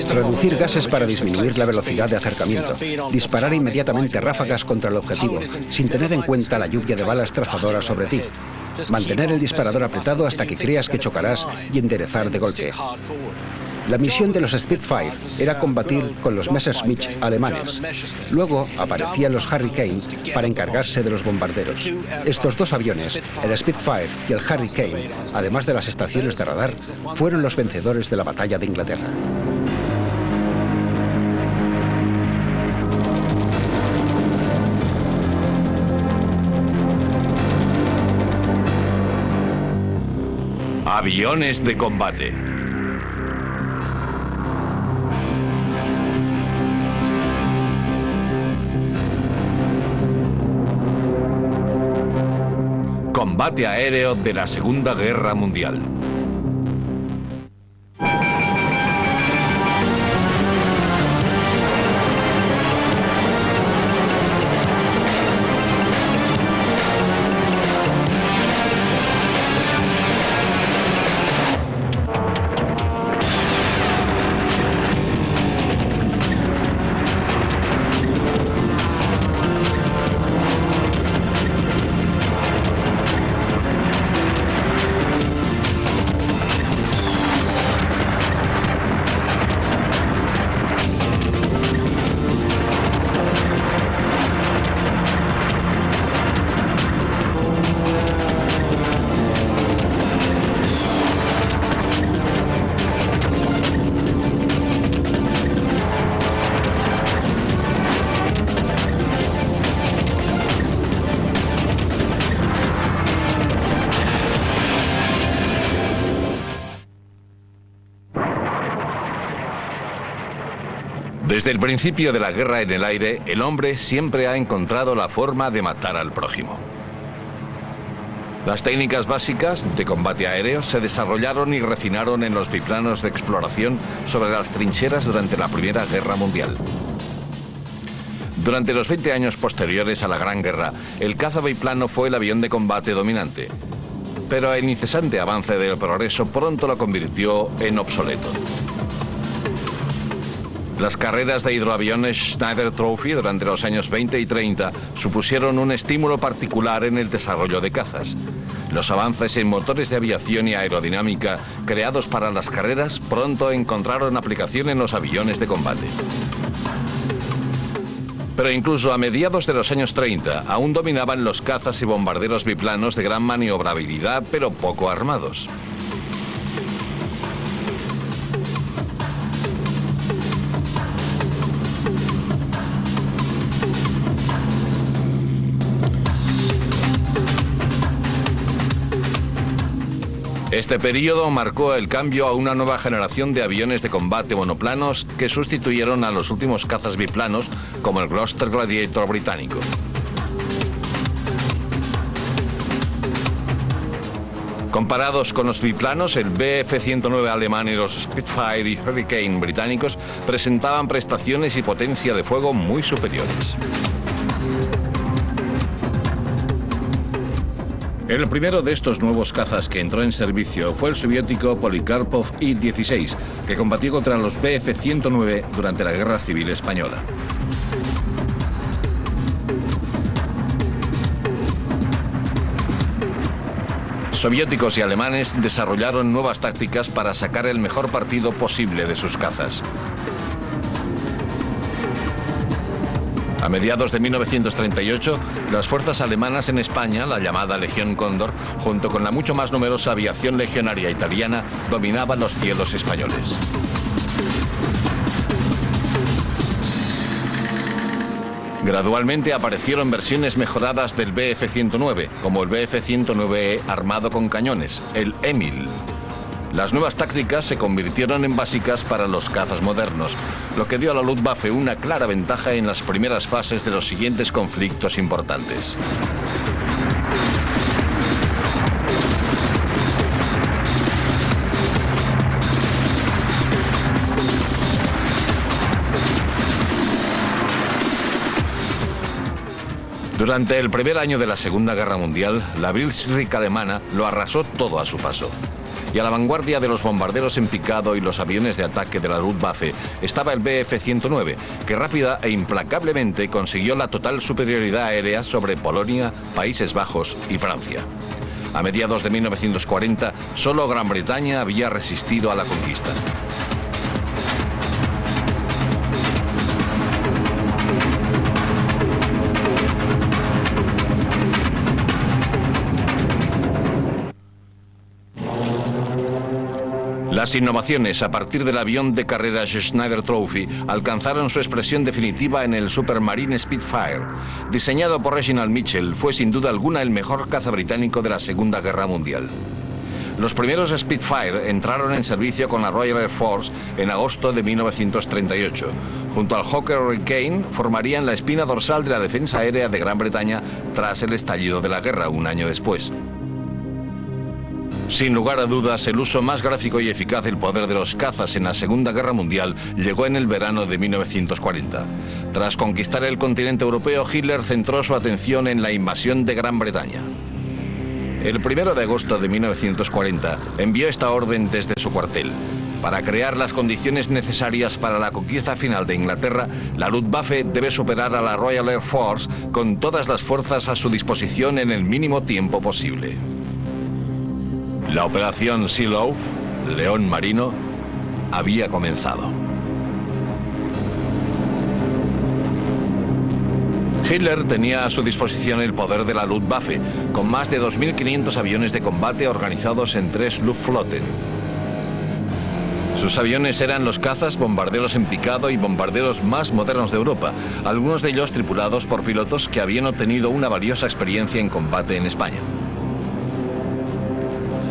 Reducir gases para disminuir la velocidad de acercamiento. Disparar inmediatamente ráfagas contra el objetivo, sin tener en cuenta la lluvia de balas trazadoras sobre ti. Mantener el disparador apretado hasta que creas que chocarás y enderezar de golpe. La misión de los Spitfire era combatir con los Messerschmitt alemanes. Luego aparecían los Hurricane para encargarse de los bombarderos. Estos dos aviones, el Spitfire y el Hurricane, además de las estaciones de radar, fueron los vencedores de la batalla de Inglaterra. Aviones de combate. Combate aéreo de la Segunda Guerra Mundial. Desde el principio de la guerra en el aire, el hombre siempre ha encontrado la forma de matar al prójimo. Las técnicas básicas de combate aéreo se desarrollaron y refinaron en los biplanos de exploración sobre las trincheras durante la Primera Guerra Mundial. Durante los 20 años posteriores a la Gran Guerra, el caza biplano fue el avión de combate dominante. Pero el incesante avance del progreso pronto lo convirtió en obsoleto. Las carreras de hidroaviones Schneider Trophy durante los años 20 y 30 supusieron un estímulo particular en el desarrollo de cazas. Los avances en motores de aviación y aerodinámica creados para las carreras pronto encontraron aplicación en los aviones de combate. Pero incluso a mediados de los años 30 aún dominaban los cazas y bombarderos biplanos de gran maniobrabilidad pero poco armados. Este periodo marcó el cambio a una nueva generación de aviones de combate monoplanos que sustituyeron a los últimos cazas biplanos como el Gloster Gladiator británico. Comparados con los biplanos, el Bf-109 alemán y los Spitfire y Hurricane británicos presentaban prestaciones y potencia de fuego muy superiores. El primero de estos nuevos cazas que entró en servicio fue el soviético Polikarpov I-16, que combatió contra los Bf-109 durante la Guerra Civil Española. Soviéticos y alemanes desarrollaron nuevas tácticas para sacar el mejor partido posible de sus cazas. A mediados de 1938, las fuerzas alemanas en España, la llamada Legión Cóndor, junto con la mucho más numerosa aviación legionaria italiana, dominaban los cielos españoles. Gradualmente aparecieron versiones mejoradas del Bf-109, como el Bf-109E armado con cañones, el Emil. Las nuevas tácticas se convirtieron en básicas para los cazas modernos, lo que dio a la Luftwaffe una clara ventaja en las primeras fases de los siguientes conflictos importantes. Durante el primer año de la Segunda Guerra Mundial, la Blitzkrieg alemana lo arrasó todo a su paso. Y a la vanguardia de los bombarderos en picado y los aviones de ataque de la Luftwaffe estaba el Bf-109, que rápida e implacablemente consiguió la total superioridad aérea sobre Polonia, Países Bajos y Francia. A mediados de 1940, solo Gran Bretaña había resistido a la conquista. Las innovaciones a partir del avión de carreras Schneider Trophy alcanzaron su expresión definitiva en el Supermarine Spitfire. Diseñado por Reginald Mitchell, fue sin duda alguna el mejor caza británico de la Segunda Guerra Mundial. Los primeros Spitfire entraron en servicio con la Royal Air Force en agosto de 1938. Junto al Hawker Hurricane formarían la espina dorsal de la defensa aérea de Gran Bretaña tras el estallido de la guerra un año después. Sin lugar a dudas, el uso más gráfico y eficaz del poder de los cazas en la Segunda Guerra Mundial llegó en el verano de 1940. Tras conquistar el continente europeo, Hitler centró su atención en la invasión de Gran Bretaña. El 1 de agosto de 1940 envió esta orden desde su cuartel. Para crear las condiciones necesarias para la conquista final de Inglaterra, la Luftwaffe debe superar a la Royal Air Force con todas las fuerzas a su disposición en el mínimo tiempo posible. La operación Sea Loaf, León Marino, había comenzado. Hitler tenía a su disposición el poder de la Luftwaffe, con más de 2.500 aviones de combate organizados en 3 Luftflotten. Sus aviones eran los cazas, bombarderos en picado y bombarderos más modernos de Europa, algunos de ellos tripulados por pilotos que habían obtenido una valiosa experiencia en combate en España.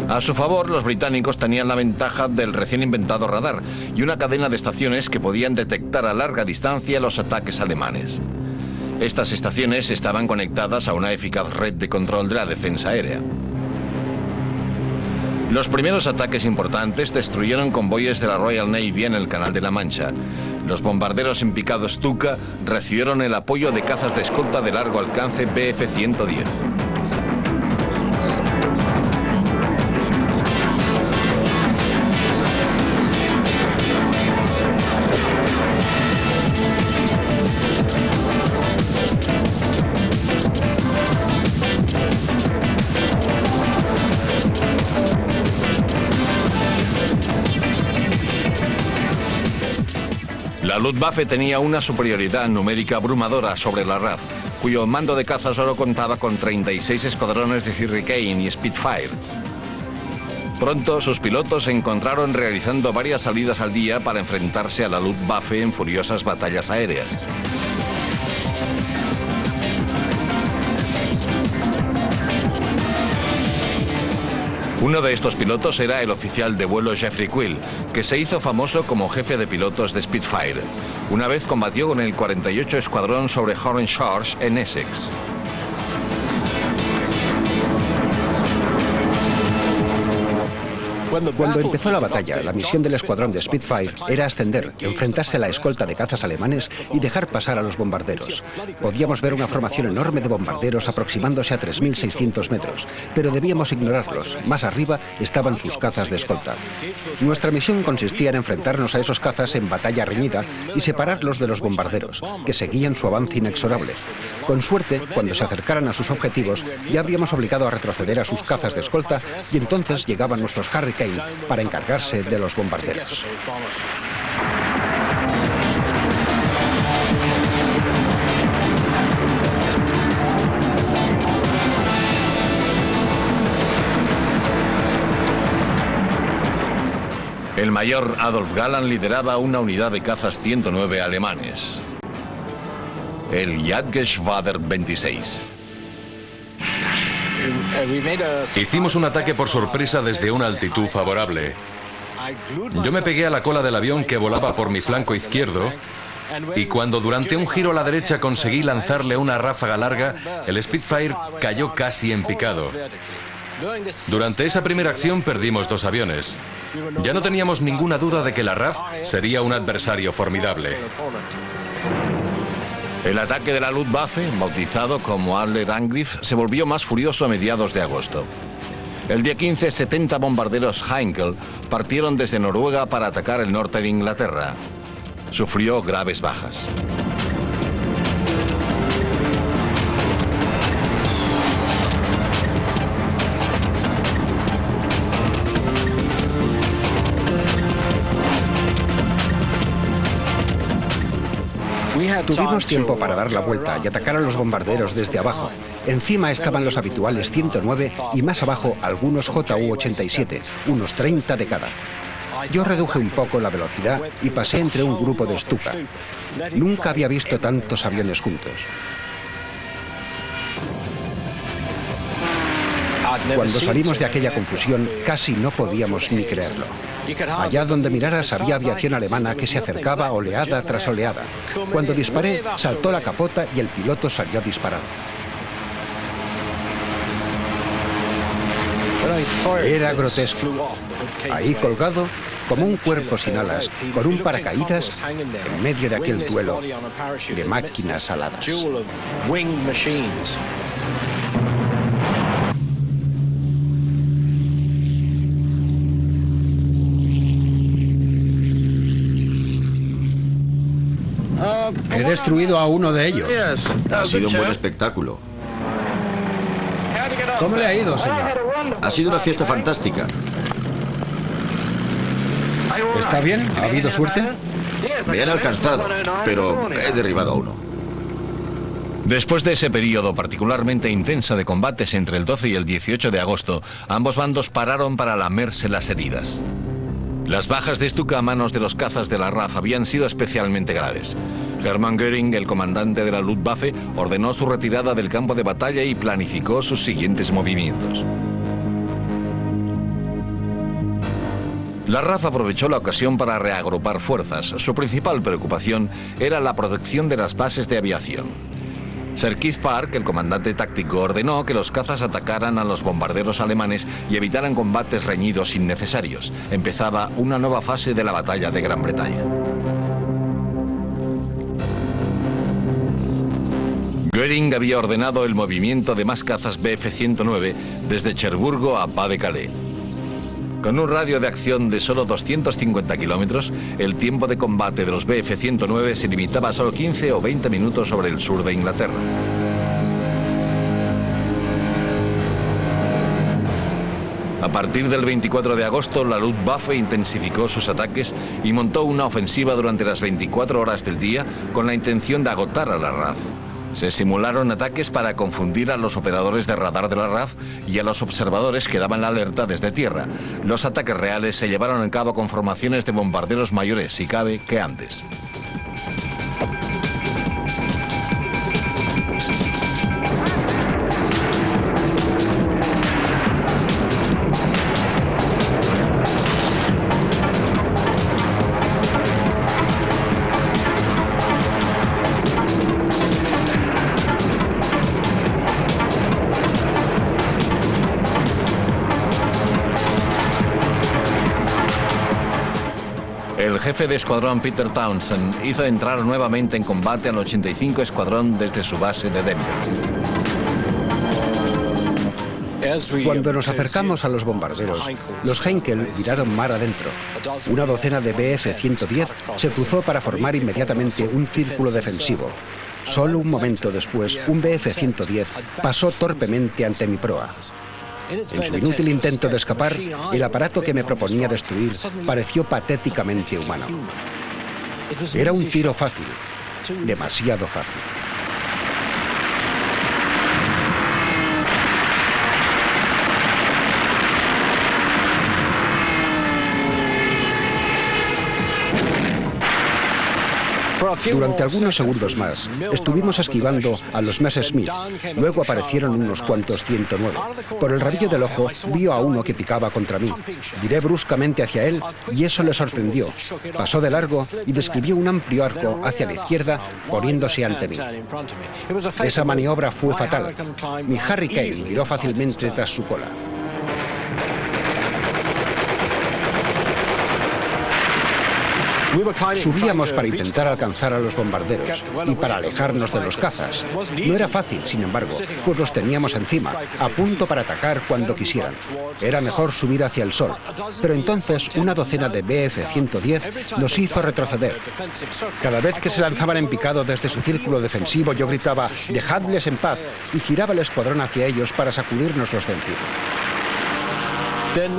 A su favor, los británicos tenían la ventaja del recién inventado radar y una cadena de estaciones que podían detectar a larga distancia los ataques alemanes. Estas estaciones estaban conectadas a una eficaz red de control de la defensa aérea. Los primeros ataques importantes destruyeron convoyes de la Royal Navy en el Canal de la Mancha. Los bombarderos en picado Stuka recibieron el apoyo de cazas de escolta de largo alcance Bf-110. La Luftwaffe tenía una superioridad numérica abrumadora sobre la RAF, cuyo mando de caza solo contaba con 36 escuadrones de Hurricane y Spitfire. Pronto sus pilotos se encontraron realizando varias salidas al día para enfrentarse a la Luftwaffe en furiosas batallas aéreas. Uno de estos pilotos era el oficial de vuelo Jeffrey Quill, que se hizo famoso como jefe de pilotos de Spitfire. Una vez combatió con el 48 Escuadrón sobre Hornshaws en Essex. Cuando empezó la batalla, la misión del escuadrón de Spitfire era ascender, enfrentarse a la escolta de cazas alemanes y dejar pasar a los bombarderos. Podíamos ver una formación enorme de bombarderos aproximándose a 3.600 metros, pero debíamos ignorarlos. Más arriba estaban sus cazas de escolta. Nuestra misión consistía en enfrentarnos a esos cazas en batalla reñida y separarlos de los bombarderos, que seguían su avance inexorable. Con suerte, cuando se acercaran a sus objetivos, ya habríamos obligado a retroceder a sus cazas de escolta y entonces llegaban nuestros Hurricane para encargarse de los bombarderos. El mayor Adolf Galland lideraba una unidad de cazas 109 alemanes, el Jagdgeschwader 26. Hicimos un ataque por sorpresa desde una altitud favorable. Yo me pegué a la cola del avión que volaba por mi flanco izquierdo y cuando durante un giro a la derecha conseguí lanzarle una ráfaga larga, el Spitfire cayó casi en picado. Durante esa primera acción perdimos 2 aviones. Ya no teníamos ninguna duda de que la RAF sería un adversario formidable. El ataque de la Luftwaffe, bautizado como Adler Angriff, se volvió más furioso a mediados de agosto. El día 15, 70 bombarderos Heinkel partieron desde Noruega para atacar el norte de Inglaterra. Sufrió graves bajas. Tuvimos tiempo para dar la vuelta y atacar a los bombarderos desde abajo. Encima estaban los habituales 109 y más abajo algunos JU-87, unos 30 de cada. Yo reduje un poco la velocidad y pasé entre un grupo de Stuka. Nunca había visto tantos aviones juntos. Cuando salimos de aquella confusión, casi no podíamos ni creerlo. Allá donde miraras había aviación alemana que se acercaba oleada tras oleada. Cuando disparé, saltó la capota y el piloto salió disparado. Era grotesco. Ahí colgado, como un cuerpo sin alas, con un paracaídas en medio de aquel duelo de máquinas aladas. He destruido a uno de ellos. Ha sido un buen espectáculo. ¿Cómo le ha ido, señor? Ha sido una fiesta fantástica. ¿Está bien? ¿Ha habido suerte? Me han alcanzado, pero he derribado a uno. Después de ese periodo particularmente intenso de combates entre el 12 y el 18 de agosto, ambos bandos pararon para lamerse las heridas. Las bajas de Stuka a manos de los cazas de la RAF habían sido especialmente graves. Hermann Göring, el comandante de la Luftwaffe, ordenó su retirada del campo de batalla y planificó sus siguientes movimientos. La RAF aprovechó la ocasión para reagrupar fuerzas. Su principal preocupación era la protección de las bases de aviación. Sir Keith Park, el comandante táctico, ordenó que los cazas atacaran a los bombarderos alemanes y evitaran combates reñidos innecesarios. Empezaba una nueva fase de la batalla de Gran Bretaña. Göring había ordenado el movimiento de más cazas Bf-109 desde Cherburgo a Pas-de-Calais. Con un radio de acción de solo 250 kilómetros, el tiempo de combate de los Bf-109 se limitaba a solo 15 o 20 minutos sobre el sur de Inglaterra. A partir del 24 de agosto, la Luftwaffe intensificó sus ataques y montó una ofensiva durante las 24 horas del día con la intención de agotar a la RAF. Se simularon ataques para confundir a los operadores de radar de la RAF y a los observadores que daban la alerta desde tierra. Los ataques reales se llevaron a cabo con formaciones de bombarderos mayores, si cabe, que antes. El jefe de escuadrón Peter Townsend hizo entrar nuevamente en combate al 85 Escuadrón desde su base de Denver. Cuando nos acercamos a los bombarderos, los Heinkel viraron mar adentro. Una docena de Bf-110 se cruzó para formar inmediatamente un círculo defensivo. Solo un momento después, un Bf-110 pasó torpemente ante mi proa. En su inútil intento de escapar, el aparato que me proponía destruir pareció patéticamente humano. Era un tiro fácil, demasiado fácil. Durante algunos segundos más, estuvimos esquivando a los Messerschmitt. Luego aparecieron unos cuantos 109. Por el rabillo del ojo, vio a uno que picaba contra mí. Viré bruscamente hacia él y eso le sorprendió. Pasó de largo y describió un amplio arco hacia la izquierda, poniéndose ante mí. Esa maniobra fue fatal. Mi Harry Kane miró fácilmente tras su cola. Subíamos para intentar alcanzar a los bombarderos y para alejarnos de los cazas. No era fácil, sin embargo, pues los teníamos encima, a punto para atacar cuando quisieran. Era mejor subir hacia el sol. Pero entonces una docena de Bf-110 nos hizo retroceder. Cada vez que se lanzaban en picado desde su círculo defensivo, yo gritaba «¡Dejadles en paz!» y giraba el escuadrón hacia ellos para sacudirnos los de encima.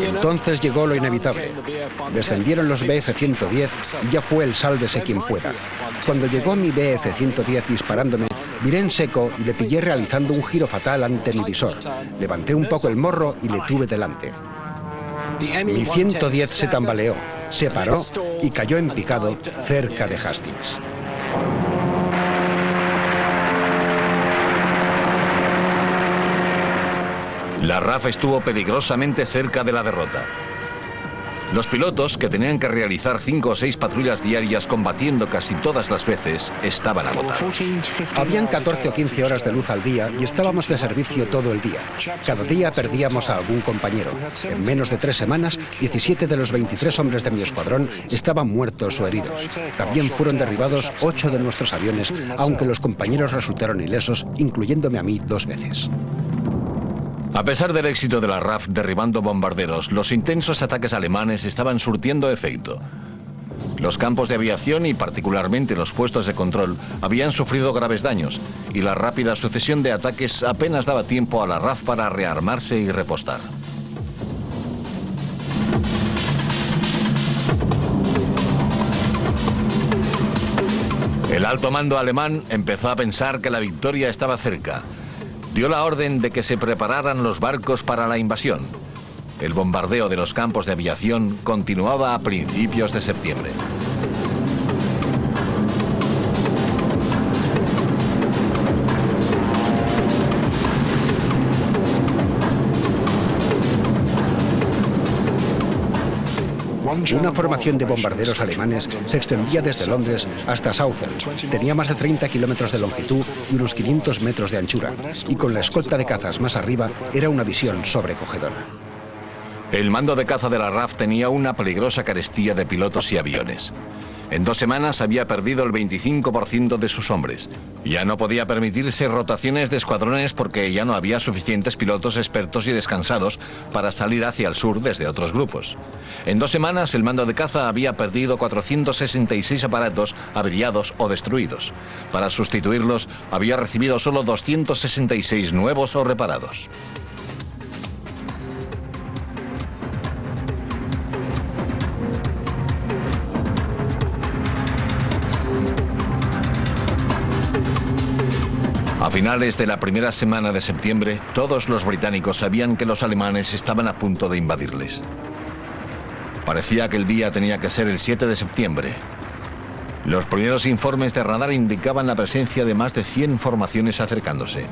Entonces llegó lo inevitable. Descendieron los Bf-110 y ya fue el sálvese quien pueda. Cuando llegó mi Bf-110 disparándome, viré en seco y le pillé realizando un giro fatal ante mi visor. Levanté un poco el morro y le tuve delante. Mi 110 se tambaleó, se paró y cayó en picado cerca de Hastings. La RAF estuvo peligrosamente cerca de la derrota. Los pilotos, que tenían que realizar 5 o 6 patrullas diarias combatiendo casi todas las veces, estaban agotados. Habían 14 o 15 horas de luz al día y estábamos de servicio todo el día. Cada día perdíamos a algún compañero. En menos de 3 semanas, 17 de los 23 hombres de mi escuadrón estaban muertos o heridos. También fueron derribados 8 de nuestros aviones, aunque los compañeros resultaron ilesos, incluyéndome a mí 2 veces. A pesar del éxito de la RAF derribando bombarderos, los intensos ataques alemanes estaban surtiendo efecto. Los campos de aviación y particularmente los puestos de control habían sufrido graves daños y la rápida sucesión de ataques apenas daba tiempo a la RAF para rearmarse y repostar. El alto mando alemán empezó a pensar que la victoria estaba cerca. Dio la orden de que se prepararan los barcos para la invasión. El bombardeo de los campos de aviación continuaba a principios de septiembre. Una formación de bombarderos alemanes se extendía desde Londres hasta Southend. Tenía más de 30 kilómetros de longitud y unos 500 metros de anchura. Y con la escolta de cazas más arriba, era una visión sobrecogedora. El mando de caza de la RAF tenía una peligrosa carestía de pilotos y aviones. En 2 semanas había perdido el 25% de sus hombres. Ya no podía permitirse rotaciones de escuadrones porque ya no había suficientes pilotos expertos y descansados para salir hacia el sur desde otros grupos. En 2 semanas el mando de caza había perdido 466 aparatos averiados o destruidos. Para sustituirlos había recibido solo 266 nuevos o reparados. A finales de la primera semana de septiembre, todos los británicos sabían que los alemanes estaban a punto de invadirles. Parecía que el día tenía que ser el 7 de septiembre. Los primeros informes de radar indicaban la presencia de más de 100 formaciones acercándose.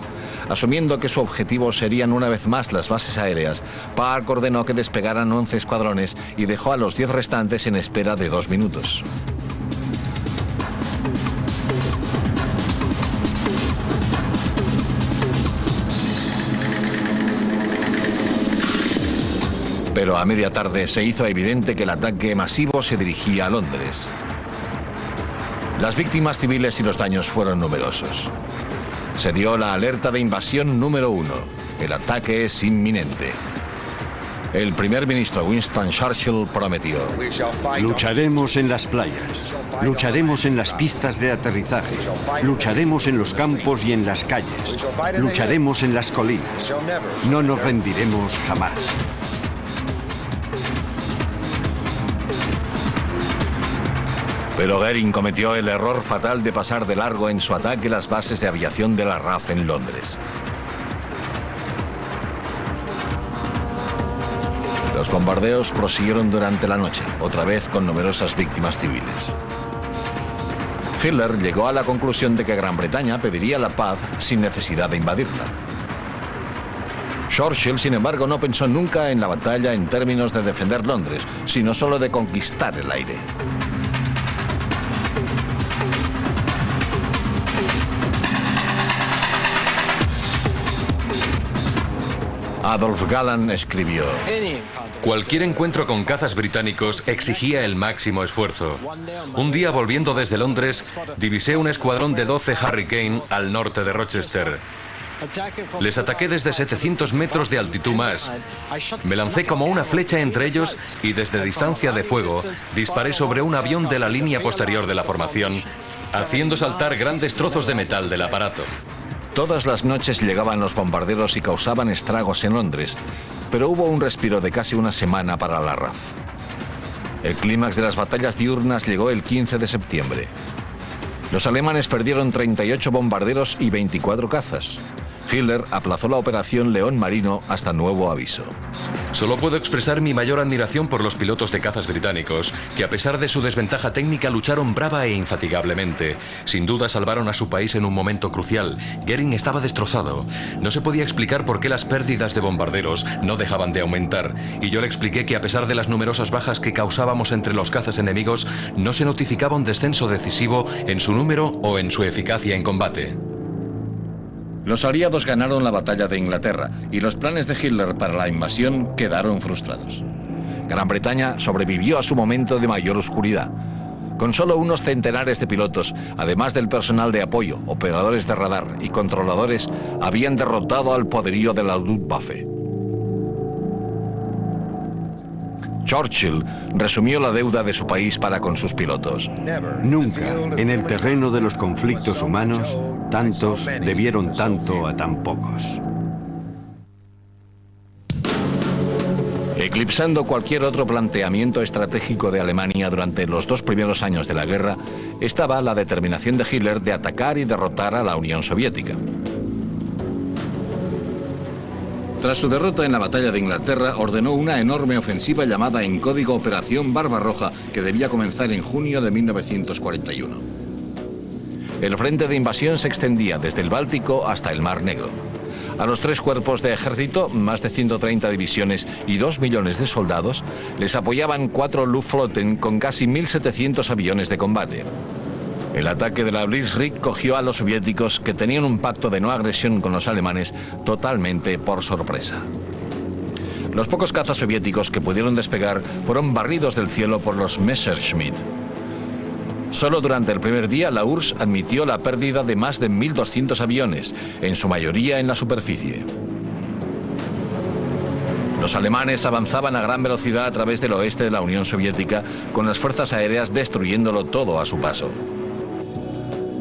Asumiendo que su objetivo serían una vez más las bases aéreas, Park ordenó que despegaran 11 escuadrones y dejó a los 10 restantes en espera de 2 minutos. Pero a media tarde se hizo evidente que el ataque masivo se dirigía a Londres. Las víctimas civiles y los daños fueron numerosos. Se dio la alerta de invasión número 1. El ataque es inminente. El primer ministro Winston Churchill prometió: lucharemos en las playas, lucharemos en las pistas de aterrizaje, lucharemos en los campos y en las calles, lucharemos en las colinas. No nos rendiremos jamás. Pero Goering cometió el error fatal de pasar de largo en su ataque las bases de aviación de la RAF en Londres. Los bombardeos prosiguieron durante la noche, otra vez con numerosas víctimas civiles. Hitler llegó a la conclusión de que Gran Bretaña pediría la paz sin necesidad de invadirla. Churchill, sin embargo, no pensó nunca en la batalla en términos de defender Londres, sino solo de conquistar el aire. Adolf Galland escribió: Cualquier encuentro con cazas británicos exigía el máximo esfuerzo. Un día, volviendo desde Londres, divisé un escuadrón de 12 Hurricane al norte de Rochester. Les ataqué desde 700 metros de altitud más. Me lancé como una flecha entre ellos y desde distancia de fuego disparé sobre un avión de la línea posterior de la formación, haciendo saltar grandes trozos de metal del aparato. Todas las noches llegaban los bombarderos y causaban estragos en Londres, pero hubo un respiro de casi una semana para la RAF. El clímax de las batallas diurnas llegó el 15 de septiembre. Los alemanes perdieron 38 bombarderos y 24 cazas. Hitler aplazó la operación León Marino hasta nuevo aviso. Solo puedo expresar mi mayor admiración por los pilotos de cazas británicos, que a pesar de su desventaja técnica lucharon brava e infatigablemente. Sin duda salvaron a su país en un momento crucial. Goering estaba destrozado. No se podía explicar por qué las pérdidas de bombarderos no dejaban de aumentar, y yo le expliqué que a pesar de las numerosas bajas que causábamos entre los cazas enemigos, no se notificaba un descenso decisivo en su número o en su eficacia en combate. Los aliados ganaron la batalla de Inglaterra y los planes de Hitler para la invasión quedaron frustrados. Gran Bretaña sobrevivió a su momento de mayor oscuridad. Con solo unos centenares de pilotos, además del personal de apoyo, operadores de radar y controladores, habían derrotado al poderío de la Luftwaffe. Churchill resumió la deuda de su país para con sus pilotos. Nunca, en el terreno de los conflictos humanos, tantos debieron tanto a tan pocos. Eclipsando cualquier otro planteamiento estratégico de Alemania durante los 2 primeros años de la guerra, estaba la determinación de Hitler de atacar y derrotar a la Unión Soviética. Tras su derrota en la batalla de Inglaterra, ordenó una enorme ofensiva llamada en código Operación Barbarroja, que debía comenzar en junio de 1941. El frente de invasión se extendía desde el Báltico hasta el Mar Negro. A los 3 cuerpos de ejército, más de 130 divisiones y 2 millones de soldados, les apoyaban 4 Luftflotten con casi 1.700 aviones de combate. El ataque de la Blitzkrieg cogió a los soviéticos, que tenían un pacto de no agresión con los alemanes, totalmente por sorpresa. Los pocos cazas soviéticos que pudieron despegar fueron barridos del cielo por los Messerschmitt. Solo durante el primer día, la URSS admitió la pérdida de más de 1.200 aviones, en su mayoría en la superficie. Los alemanes avanzaban a gran velocidad a través del oeste de la Unión Soviética, con las fuerzas aéreas destruyéndolo todo a su paso.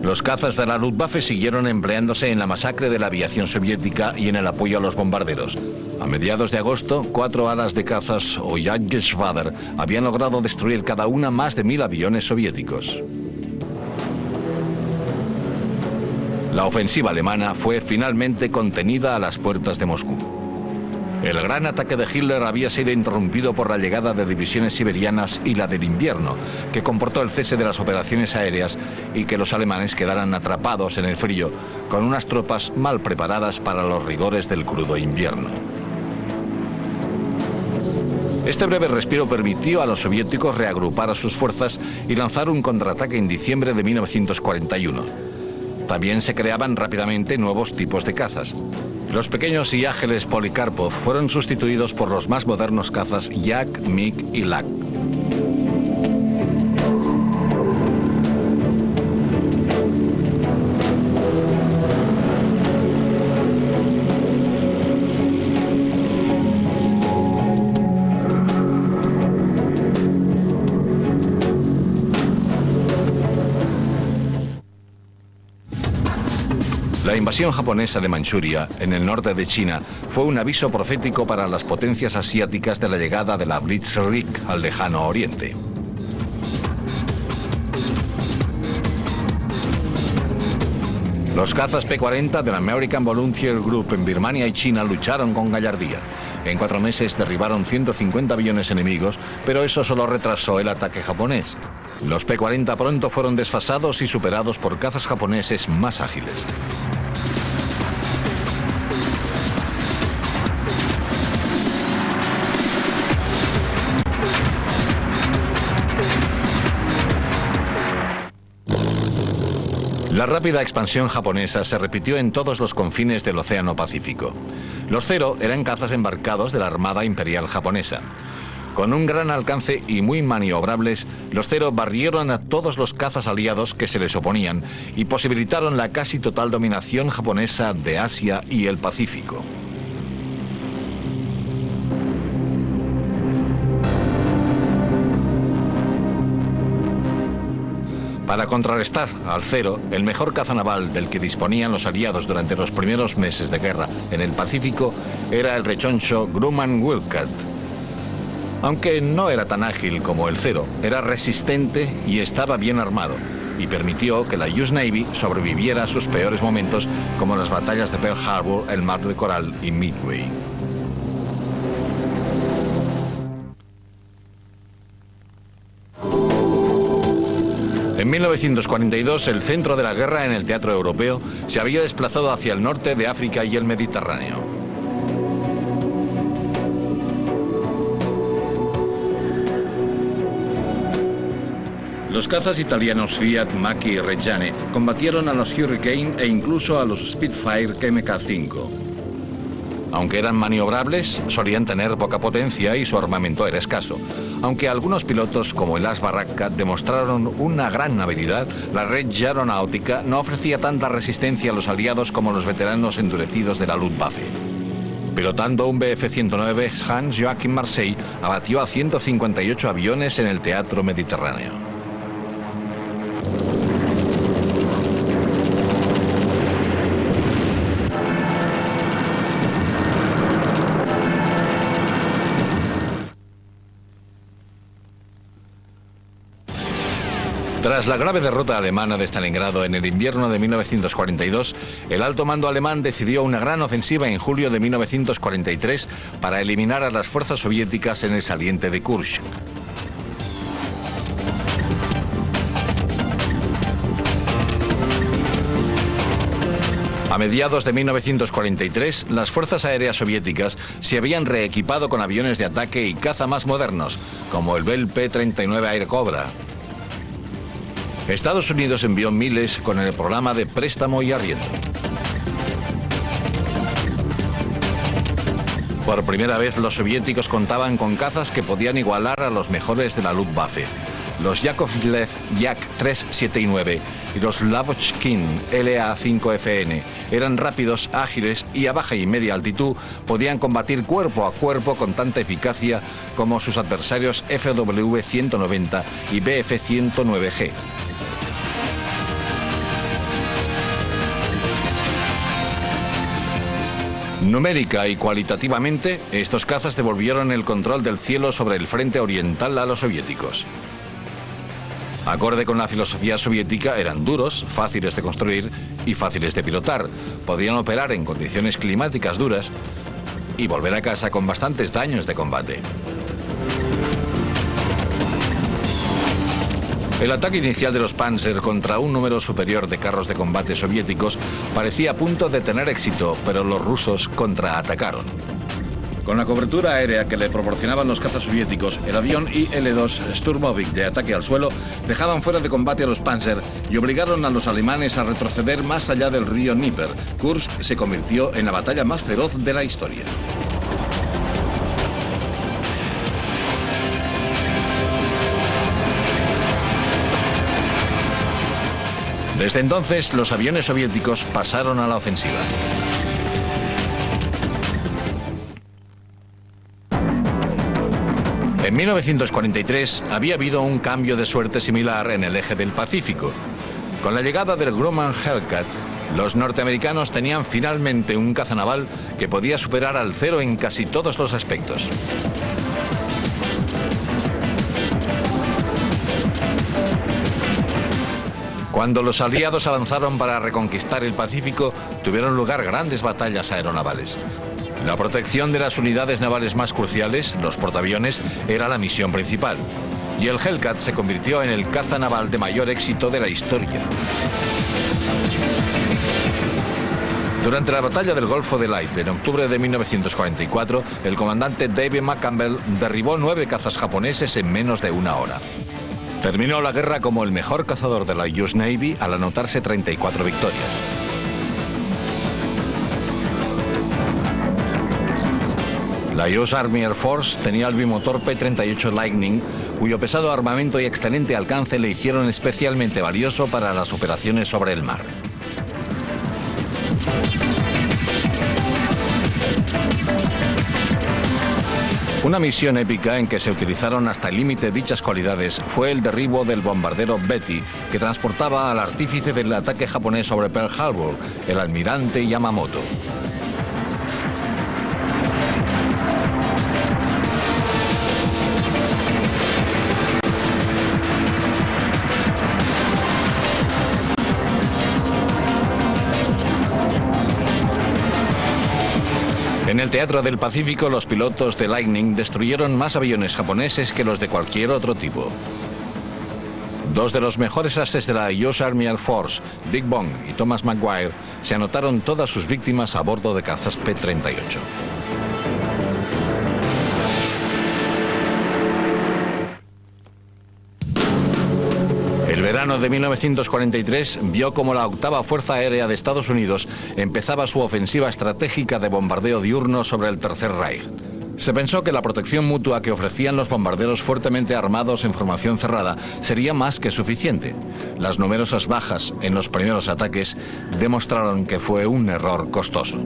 Los cazas de la Luftwaffe siguieron empleándose en la masacre de la aviación soviética y en el apoyo a los bombarderos. A mediados de agosto, 4 alas de cazas o Jagdgeschwader habían logrado destruir cada una más de 1.000 aviones soviéticos. La ofensiva alemana fue finalmente contenida a las puertas de Moscú. El gran ataque de Hitler había sido interrumpido por la llegada de divisiones siberianas y la del invierno, que comportó el cese de las operaciones aéreas y que los alemanes quedaran atrapados en el frío, con unas tropas mal preparadas para los rigores del crudo invierno. Este breve respiro permitió a los soviéticos reagrupar a sus fuerzas y lanzar un contraataque en diciembre de 1941. También se creaban rápidamente nuevos tipos de cazas. Los pequeños y ágiles Polikarpov fueron sustituidos por los más modernos cazas Yak, MiG y Lak. La invasión japonesa de Manchuria, en el norte de China, fue un aviso profético para las potencias asiáticas de la llegada de la Blitzkrieg al lejano oriente. Los cazas P-40 del American Volunteer Group en Birmania y China lucharon con gallardía. En 4 meses derribaron 150 aviones enemigos, pero eso solo retrasó el ataque japonés. Los P-40 pronto fueron desfasados y superados por cazas japoneses más ágiles. La rápida expansión japonesa se repitió en todos los confines del Océano Pacífico. Los Zero eran cazas embarcados de la Armada Imperial japonesa. Con un gran alcance y muy maniobrables, los Zero barrieron a todos los cazas aliados que se les oponían y posibilitaron la casi total dominación japonesa de Asia y el Pacífico. Para contrarrestar al Zero, el mejor caza naval del que disponían los aliados durante los primeros meses de guerra en el Pacífico era el rechoncho Grumman-Wildcat. Aunque no era tan ágil como el Zero, era resistente y estaba bien armado, y permitió que la US Navy sobreviviera a sus peores momentos, como las batallas de Pearl Harbor, el Mar de Coral y Midway. En 1942, el centro de la guerra en el teatro europeo se había desplazado hacia el norte de África y el Mediterráneo. Los cazas italianos Fiat, Macchi y Reggiane combatieron a los Hurricane e incluso a los Spitfire MK5. Aunque eran maniobrables, solían tener poca potencia y su armamento era escaso. Aunque algunos pilotos, como el As Baracca, demostraron una gran habilidad, la red aeronáutica no ofrecía tanta resistencia a los aliados como los veteranos endurecidos de la Luftwaffe. Pilotando un Bf-109, Hans-Joachim Marseille abatió a 158 aviones en el teatro mediterráneo. Tras la grave derrota alemana de Stalingrado en el invierno de 1942, el alto mando alemán decidió una gran ofensiva en julio de 1943 para eliminar a las fuerzas soviéticas en el saliente de Kursk. A mediados de 1943, las fuerzas aéreas soviéticas se habían reequipado con aviones de ataque y caza más modernos, como el Bell P-39 Air Cobra. Estados Unidos envió miles con el programa de préstamo y arriendo. Por primera vez, los soviéticos contaban con cazas que podían igualar a los mejores de la Luftwaffe. Los Yakovlev Yak-379 y los Lavochkin LA-5FN eran rápidos, ágiles y a baja y media altitud podían combatir cuerpo a cuerpo con tanta eficacia como sus adversarios FW-190 y Bf-109G. Numérica y cualitativamente, estos cazas devolvieron el control del cielo sobre el frente oriental a los soviéticos. Acorde con la filosofía soviética, eran duros, fáciles de construir y fáciles de pilotar. Podían operar en condiciones climáticas duras y volver a casa con bastantes daños de combate. El ataque inicial de los Panzer contra un número superior de carros de combate soviéticos parecía a punto de tener éxito, pero los rusos contraatacaron. Con la cobertura aérea que le proporcionaban los cazas soviéticos, el avión IL-2 Sturmovik de ataque al suelo dejaban fuera de combate a los Panzer y obligaron a los alemanes a retroceder más allá del río Dnieper. Kursk se convirtió en la batalla más feroz de la historia. Desde entonces, los aviones soviéticos pasaron a la ofensiva. En 1943 había habido un cambio de suerte similar en el eje del Pacífico. Con la llegada del Grumman Hellcat, los norteamericanos tenían finalmente un caza naval que podía superar al Zero en casi todos los aspectos. Cuando los aliados avanzaron para reconquistar el Pacífico, tuvieron lugar grandes batallas aeronavales. La protección de las unidades navales más cruciales, los portaaviones, era la misión principal. Y el Hellcat se convirtió en el caza naval de mayor éxito de la historia. Durante la batalla del Golfo de Leyte en octubre de 1944, el comandante David McCampbell derribó 9 cazas japoneses en menos de una hora. Terminó la guerra como el mejor cazador de la US Navy al anotarse 34 victorias. La US Army Air Force tenía el bimotor P-38 Lightning, cuyo pesado armamento y excelente alcance le hicieron especialmente valioso para las operaciones sobre el mar. Una misión épica en que se utilizaron hasta el límite dichas cualidades fue el derribo del bombardero Betty, que transportaba al artífice del ataque japonés sobre Pearl Harbor, el almirante Yamamoto. En el Teatro del Pacífico, los pilotos de Lightning destruyeron más aviones japoneses que los de cualquier otro tipo. Dos de los mejores ases de la US Army Air Force, Dick Bond y Thomas Maguire, se anotaron todas sus víctimas a bordo de cazas P-38. El verano de 1943 vio como la octava Fuerza Aérea de Estados Unidos empezaba su ofensiva estratégica de bombardeo diurno sobre el Tercer Reich. Se pensó que la protección mutua que ofrecían los bombarderos fuertemente armados en formación cerrada sería más que suficiente. Las numerosas bajas en los primeros ataques demostraron que fue un error costoso.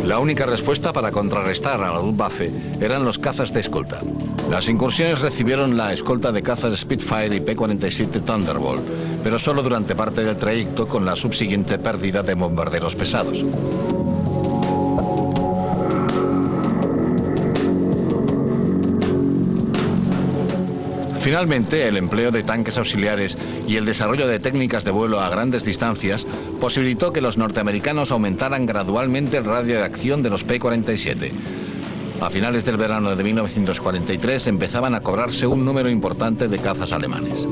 La única respuesta para contrarrestar a la Luftwaffe eran los cazas de escolta. Las incursiones recibieron la escolta de cazas Spitfire y P-47 Thunderbolt, pero solo durante parte del trayecto, con la subsiguiente pérdida de bombarderos pesados. Finalmente, el empleo de tanques auxiliares y el desarrollo de técnicas de vuelo a grandes distancias posibilitó que los norteamericanos aumentaran gradualmente el radio de acción de los P-47. A finales del verano de 1943 empezaban a cobrarse un número importante de cazas alemanes.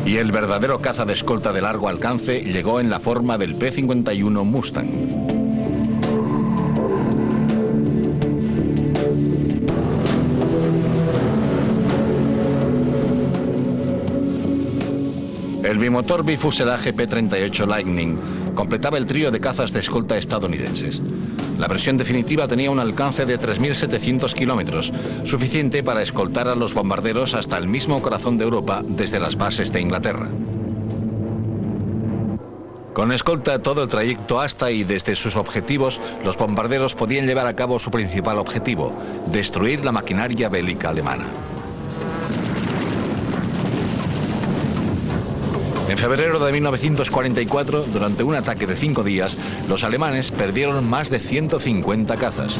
Y el verdadero caza de escolta de largo alcance llegó en la forma del P-51 Mustang. El bimotor bifuselaje P-38 Lightning completaba el trío de cazas de escolta estadounidenses. La versión definitiva tenía un alcance de 3.700 kilómetros, suficiente para escoltar a los bombarderos hasta el mismo corazón de Europa desde las bases de Inglaterra. Con escolta todo el trayecto hasta y desde sus objetivos, los bombarderos podían llevar a cabo su principal objetivo: destruir la maquinaria bélica alemana. En febrero de 1944, durante un ataque de 5 días, los alemanes perdieron más de 150 cazas.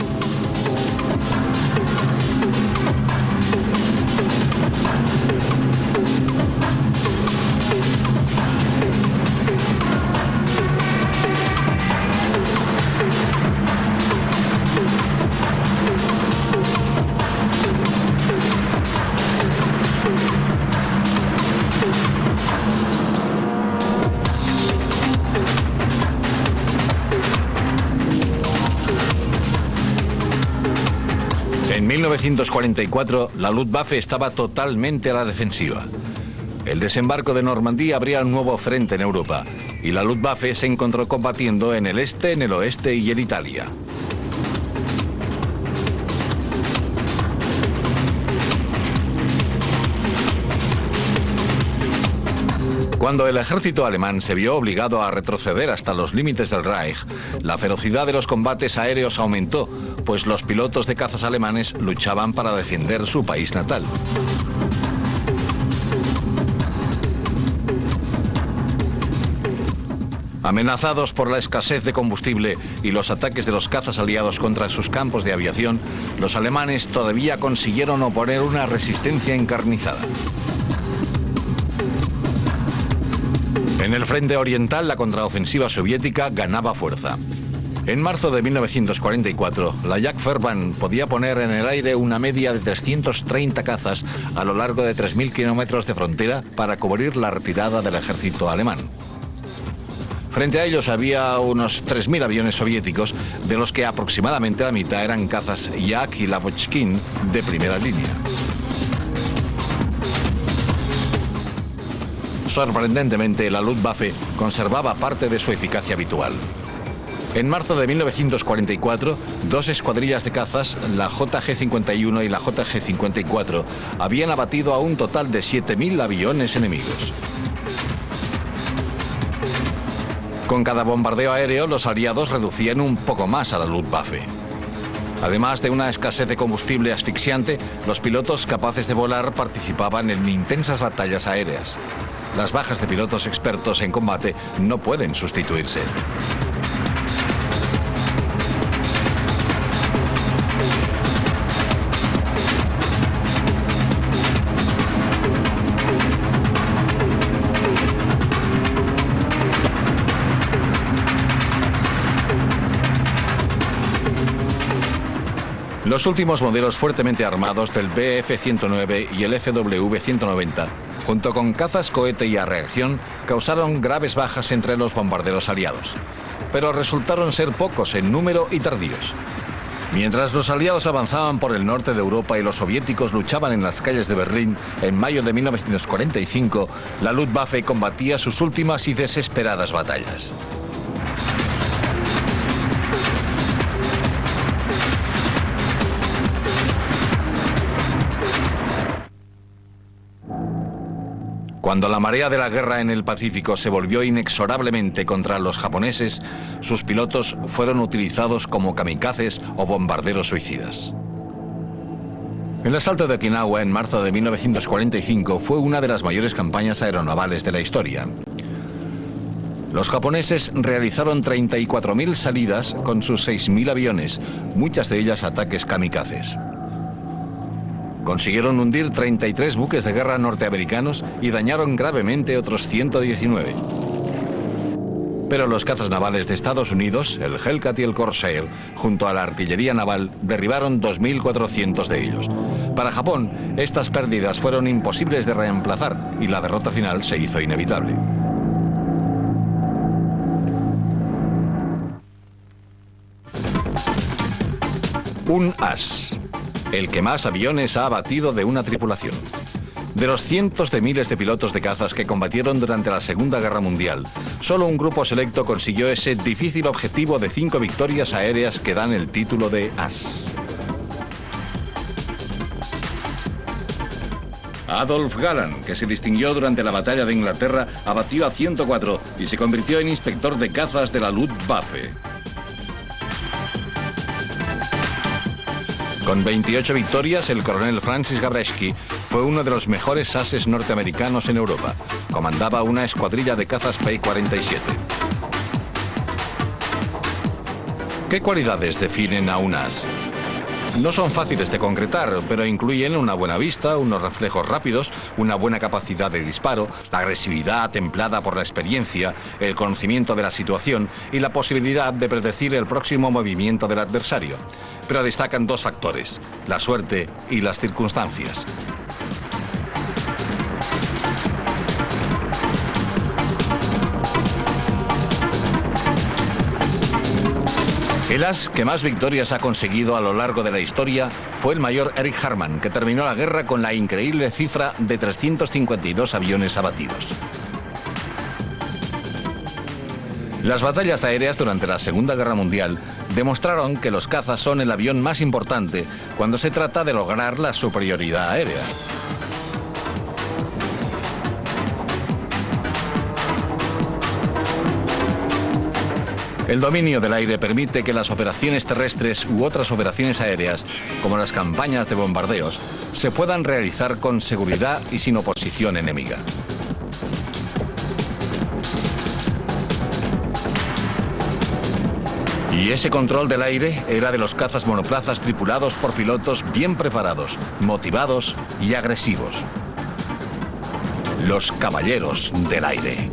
En 1944, la Luftwaffe estaba totalmente a la defensiva. El desembarco de Normandía abría un nuevo frente en Europa, y la Luftwaffe se encontró combatiendo en el este, en el oeste y en Italia. Cuando el ejército alemán se vio obligado a retroceder hasta los límites del Reich, la ferocidad de los combates aéreos aumentó, pues los pilotos de cazas alemanes luchaban para defender su país natal. Amenazados por la escasez de combustible y los ataques de los cazas aliados contra sus campos de aviación, los alemanes todavía consiguieron oponer una resistencia encarnizada. En el frente oriental, la contraofensiva soviética ganaba fuerza. En marzo de 1944, la Jagd Verband podía poner en el aire una media de 330 cazas a lo largo de 3.000 kilómetros de frontera para cubrir la retirada del ejército alemán. Frente a ellos había unos 3.000 aviones soviéticos, de los que aproximadamente la mitad eran cazas Yak y Lavochkin de primera línea. Sorprendentemente, la Luftwaffe conservaba parte de su eficacia habitual. En marzo de 1944, dos escuadrillas de cazas, la JG-51 y la JG-54, habían abatido a un total de 7.000 aviones enemigos. Con cada bombardeo aéreo, los aliados reducían un poco más a la Luftwaffe. Además de una escasez de combustible asfixiante, los pilotos capaces de volar participaban en intensas batallas aéreas. Las bajas de pilotos expertos en combate no pueden sustituirse. Los últimos modelos fuertemente armados del Bf-109 y el FW-190, junto con cazas cohete y a reacción, causaron graves bajas entre los bombarderos aliados, pero resultaron ser pocos en número y tardíos. Mientras los aliados avanzaban por el norte de Europa y los soviéticos luchaban en las calles de Berlín, en mayo de 1945, la Luftwaffe combatía sus últimas y desesperadas batallas. Cuando la marea de la guerra en el Pacífico se volvió inexorablemente contra los japoneses, sus pilotos fueron utilizados como kamikazes o bombarderos suicidas. El asalto de Okinawa en marzo de 1945 fue una de las mayores campañas aeronavales de la historia. Los japoneses realizaron 34.000 salidas con sus 6.000 aviones, muchas de ellas ataques kamikazes. Consiguieron hundir 33 buques de guerra norteamericanos y dañaron gravemente otros 119. Pero los cazas navales de Estados Unidos, el Hellcat y el Corsair, junto a la artillería naval, derribaron 2.400 de ellos. Para Japón, estas pérdidas fueron imposibles de reemplazar y la derrota final se hizo inevitable. Un as. El que más aviones ha abatido de una tripulación. De los cientos de miles de pilotos de cazas que combatieron durante la Segunda Guerra Mundial, solo un grupo selecto consiguió ese difícil objetivo de 5 victorias aéreas que dan el título de as. Adolf Galland, que se distinguió durante la batalla de Inglaterra, abatió a 104 y se convirtió en inspector de cazas de la Luftwaffe. Con 28 victorias, el coronel Francis Gabreski fue uno de los mejores ases norteamericanos en Europa. Comandaba una escuadrilla de cazas P-47. ¿Qué cualidades definen a un as? No son fáciles de concretar, pero incluyen una buena vista, unos reflejos rápidos, una buena capacidad de disparo, la agresividad templada por la experiencia, el conocimiento de la situación y la posibilidad de predecir el próximo movimiento del adversario. Pero destacan dos factores, la suerte y las circunstancias. El as que más victorias ha conseguido a lo largo de la historia fue el mayor Erich Hartmann, que terminó la guerra con la increíble cifra de 352 aviones abatidos. Las batallas aéreas durante la Segunda Guerra Mundial demostraron que los cazas son el avión más importante cuando se trata de lograr la superioridad aérea. El dominio del aire permite que las operaciones terrestres u otras operaciones aéreas, como las campañas de bombardeos, se puedan realizar con seguridad y sin oposición enemiga. Y ese control del aire era de los cazas monoplazas tripulados por pilotos bien preparados, motivados y agresivos. Los caballeros del aire.